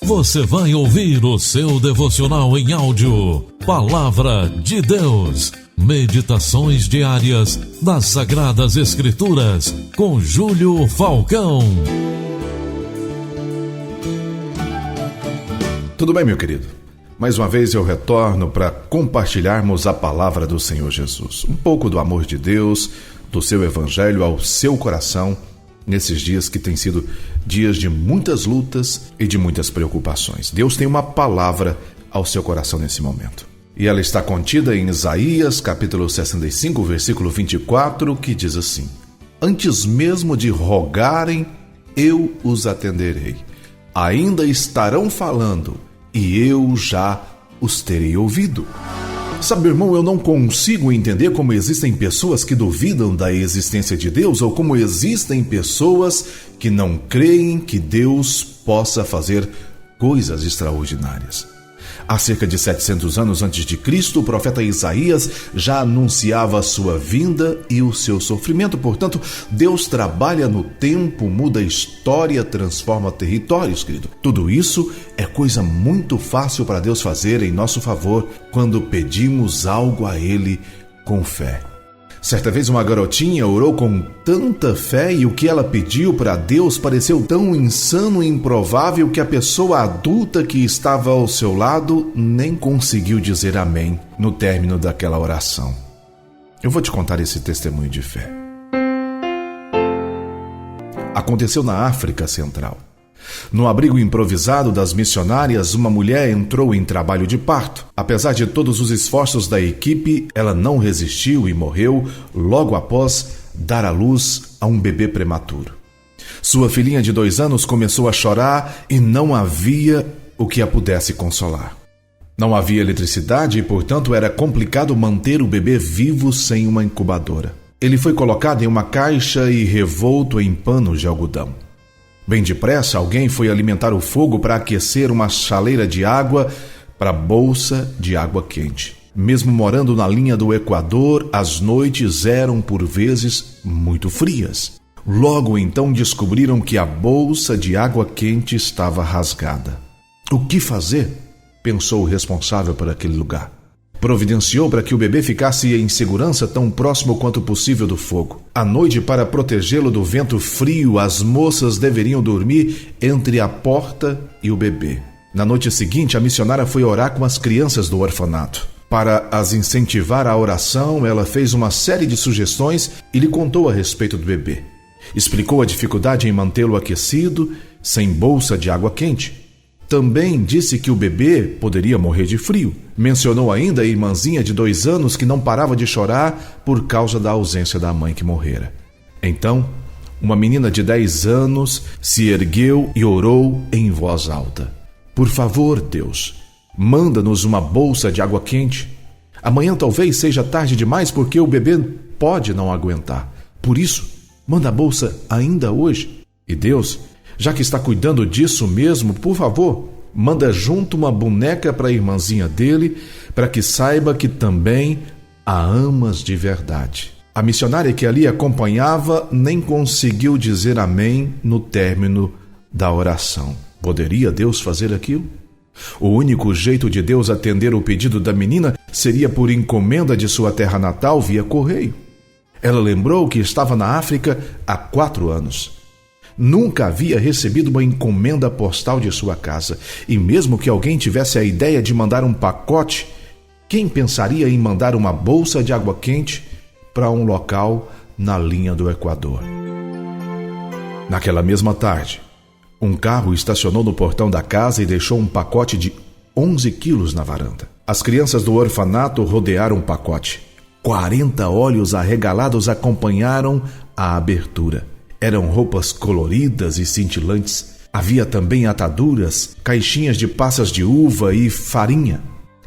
você vai ouvir o seu devocional em áudio, Palavra de Deus, meditações diárias das Sagradas Escrituras, com Júlio Falcão. Tudo bem, meu querido? Mais uma vez eu retorno para compartilharmos a palavra do Senhor Jesus, um pouco do amor de Deus, do seu evangelho ao seu coração, nesses dias que têm sido dias de muitas lutas e de muitas preocupações. Deus tem uma palavra ao seu coração nesse momento. E ela está contida em Isaías, capítulo 65, versículo 24, que diz assim: Antes mesmo de rogarem, eu os atenderei. Ainda estarão falando, e eu já os terei ouvido. Sabe, irmão, eu não consigo entender como existem pessoas que duvidam da existência de Deus ou como existem pessoas que não creem que Deus possa fazer coisas extraordinárias. Há cerca de 700 anos antes de Cristo, o profeta Isaías já anunciava a sua vinda e o seu sofrimento. Portanto, Deus trabalha no tempo, muda a história, transforma territórios, querido. Tudo isso é coisa muito fácil para Deus fazer em nosso favor quando pedimos algo a Ele com fé. Certa vez uma garotinha orou com tanta fé e o que ela pediu para Deus pareceu tão insano e improvável que a pessoa adulta que estava ao seu lado nem conseguiu dizer amém no término daquela oração. Eu vou te contar esse testemunho de fé. Aconteceu na África Central. No abrigo improvisado das missionárias, uma mulher entrou em trabalho de parto. Apesar de todos os esforços da equipe, ela não resistiu e morreu logo após dar à luz a um bebê prematuro. Sua filhinha de 2 anos começou a chorar e não havia o que a pudesse consolar. Não havia eletricidade e, portanto, era complicado manter o bebê vivo sem uma incubadora. Ele foi colocado em uma caixa e revolto em panos de algodão. Bem depressa, alguém foi alimentar o fogo para aquecer uma chaleira de água para a bolsa de água quente. Mesmo morando na linha do Equador, as noites eram, por vezes, muito frias. Logo então descobriram que a bolsa de água quente estava rasgada. O que fazer? Pensou o responsável por aquele lugar. Providenciou para que o bebê ficasse em segurança tão próximo quanto possível do fogo. À noite, para protegê-lo do vento frio, as moças deveriam dormir entre a porta e o bebê. Na noite seguinte, a missionária foi orar com as crianças do orfanato. Para as incentivar à oração, ela fez uma série de sugestões e lhe contou a respeito do bebê. Explicou a dificuldade em mantê-lo aquecido, sem bolsa de água quente. Também disse que o bebê poderia morrer de frio. Mencionou ainda a irmãzinha de 2 anos que não parava de chorar por causa da ausência da mãe que morrera. Então, uma menina de 10 anos se ergueu e orou em voz alta: Por favor, Deus, manda-nos uma bolsa de água quente. Amanhã talvez seja tarde demais porque o bebê pode não aguentar. Por isso, manda a bolsa ainda hoje. E Deus, já que está cuidando disso mesmo, por favor, manda junto uma boneca para a irmãzinha dele, para que saiba que também a amas de verdade. A missionária que ali acompanhava nem conseguiu dizer amém no término da oração. Poderia Deus fazer aquilo? O único jeito de Deus atender o pedido da menina seria por encomenda de sua terra natal via correio. Ela lembrou que estava na África há 4 anos. Nunca havia recebido uma encomenda postal de sua casa. E mesmo que alguém tivesse a ideia de mandar um pacote, quem pensaria em mandar uma bolsa de água quente para um local na linha do Equador? Naquela mesma tarde, um carro estacionou no portão da casa e deixou um pacote de 11 quilos na varanda. As crianças do orfanato rodearam o pacote. 40 olhos arregalados acompanharam a abertura. Eram roupas coloridas e cintilantes. Havia também ataduras, caixinhas de passas de uva e farinha.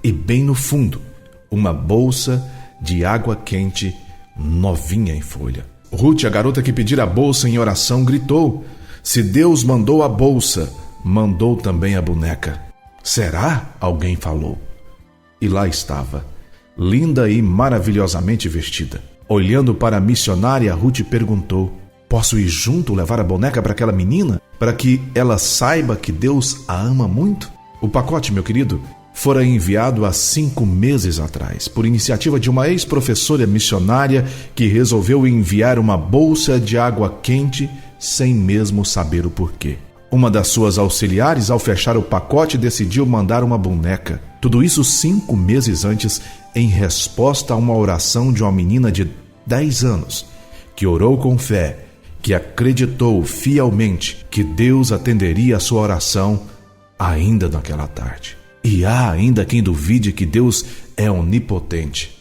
E bem no fundo, uma bolsa de água quente novinha em folha. Ruth, a garota que pedira a bolsa em oração, gritou: Se Deus mandou a bolsa, mandou também a boneca. Será? Alguém falou. E lá estava, linda e maravilhosamente vestida. Olhando para a missionária, Ruth perguntou: Posso ir junto levar a boneca para aquela menina, para que ela saiba que Deus a ama muito? O pacote, meu querido, fora enviado há 5 meses atrás, por iniciativa de uma ex-professora missionária que resolveu enviar uma bolsa de água quente sem mesmo saber o porquê. Uma das suas auxiliares, ao fechar o pacote, decidiu mandar uma boneca. Tudo isso 5 meses antes, em resposta a uma oração de uma menina de 10 anos, que orou com fé, que acreditou fielmente que Deus atenderia a sua oração ainda naquela tarde. E há ainda quem duvide que Deus é onipotente,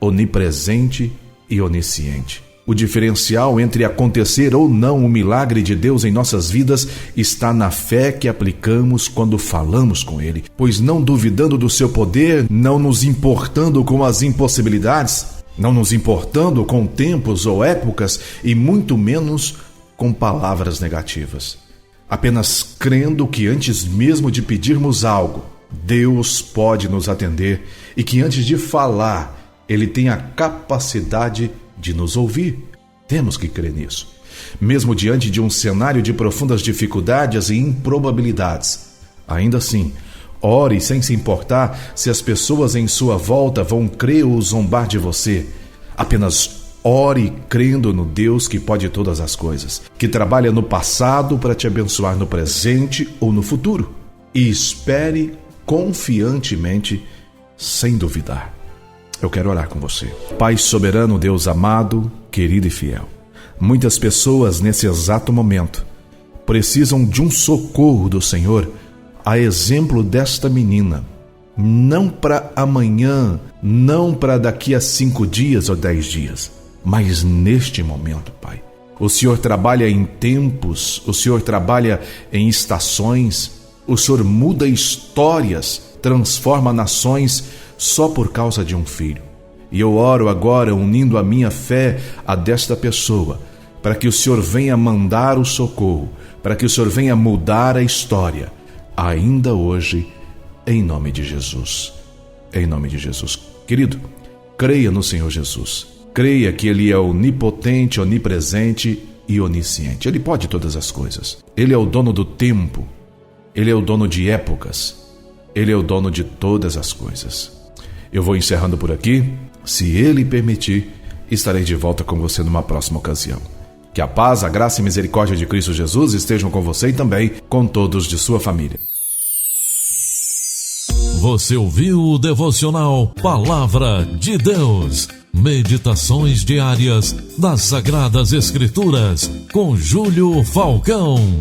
onipresente e onisciente. O diferencial entre acontecer ou não o milagre de Deus em nossas vidas está na fé que aplicamos quando falamos com Ele, pois não duvidando do seu poder, não nos importando com as impossibilidades, não nos importando com tempos ou épocas e muito menos com palavras negativas. Apenas crendo que antes mesmo de pedirmos algo, Deus pode nos atender e que antes de falar, Ele tem a capacidade de nos ouvir. Temos que crer nisso. Mesmo diante de um cenário de profundas dificuldades e improbabilidades. Ainda assim, ore sem se importar se as pessoas em sua volta vão crer ou zombar de você. Apenas ore crendo no Deus que pode todas as coisas, que trabalha no passado para te abençoar no presente ou no futuro. E espere confiantemente, sem duvidar. Eu quero orar com você. Pai soberano, Deus amado, querido e fiel. Muitas pessoas nesse exato momento precisam de um socorro do Senhor, a exemplo desta menina. Não para amanhã, não para daqui a 5 dias ou 10 dias, mas neste momento, Pai. O Senhor trabalha em tempos, o Senhor trabalha em estações, o Senhor muda histórias, transforma nações só por causa de um filho. E eu oro agora unindo a minha fé a desta pessoa, para que o Senhor venha mandar o socorro, para que o Senhor venha mudar a história, ainda hoje, em nome de Jesus. Em nome de Jesus. Querido, creia no Senhor Jesus. Creia que Ele é onipotente, onipresente e onisciente. Ele pode todas as coisas. Ele é o dono do tempo. Ele é o dono de épocas. Ele é o dono de todas as coisas. Eu vou encerrando por aqui. Se Ele permitir, estarei de volta com você numa próxima ocasião. Que a paz, a graça e a misericórdia de Cristo Jesus estejam com você e também com todos de sua família. Você ouviu o devocional Palavra de Deus. Meditações diárias das Sagradas Escrituras com Júlio Falcão.